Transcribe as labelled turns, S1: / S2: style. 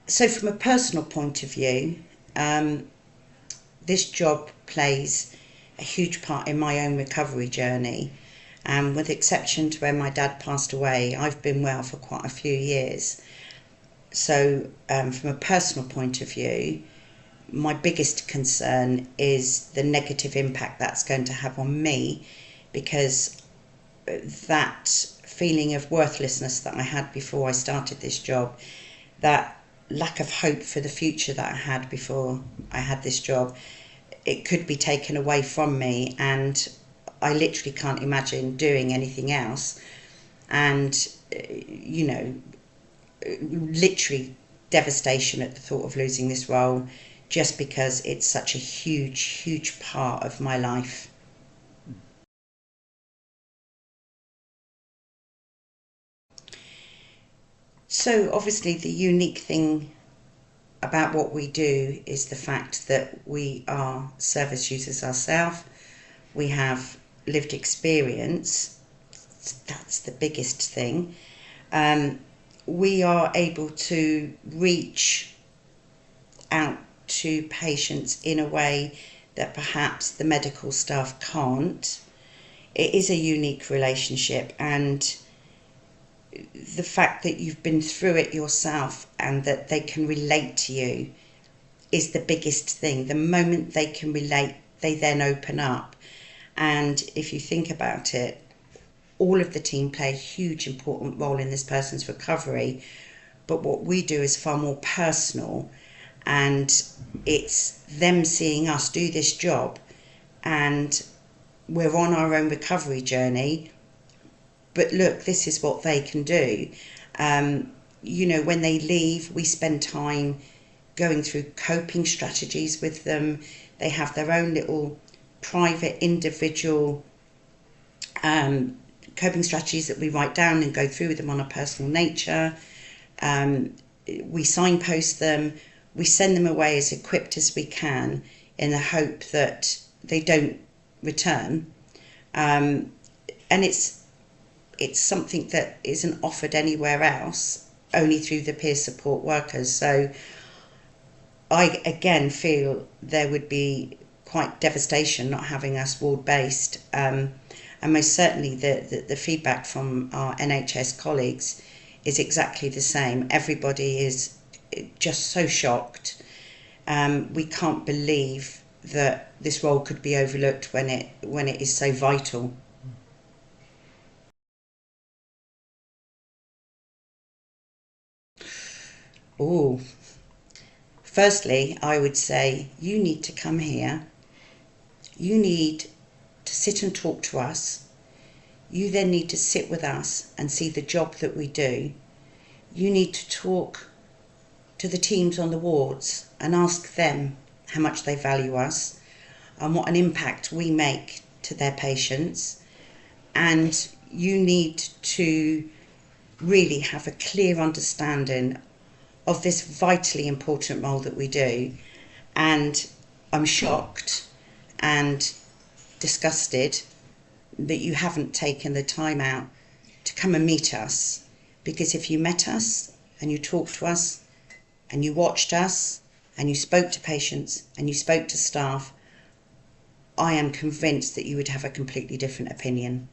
S1: So from a personal point of view, this job plays a huge part in my own recovery journey. With exception to when my dad passed away, I've been well for quite a few years. So from a personal point of view, my biggest concern is the negative impact that's going to have on me, because that feeling of worthlessness that I had before I started this job, that lack of hope for the future that I had before I had this job, it could be taken away from me, and I literally can't imagine doing anything else. And literally devastation at the thought of losing this role, just because it's such a huge part of my life. So obviously the unique thing about what we do is the fact that we are service users ourselves. We have lived experience. That's the biggest thing. We are able to reach out to patients in a way that perhaps the medical staff can't. It is a unique relationship, and the fact that you've been through it yourself and that they can relate to you is the biggest thing. The moment they can relate, they then open up. And if you think about it, all of the team play a huge important role in this person's recovery, but what we do is far more personal, and it's them seeing us do this job, and we're on our own recovery journey, but look, this is what they can do. When they leave, we spend time going through coping strategies with them. They have their own little private individual coping strategies that we write down and go through with them on a personal nature. We signpost them. We send them away as equipped as we can in the hope that they don't return. And it's something that isn't offered anywhere else, only through the peer support workers. So I again feel there would be quite devastation not having us ward-based. And most certainly the feedback from our NHS colleagues is exactly the same. Everybody is just so shocked. We can't believe that this role could be overlooked when it is so vital. Oh, firstly, I would say you need to come here. You need to sit and talk to us. You then need to sit with us and see the job that we do. You need to talk to the teams on the wards and ask them how much they value us and what an impact we make to their patients. And you need to really have a clear understanding of this vitally important role that we do. And I'm shocked and disgusted that you haven't taken the time out to come and meet us, because if you met us and you talked to us and you watched us and you spoke to patients and you spoke to staff, I am convinced that you would have a completely different opinion.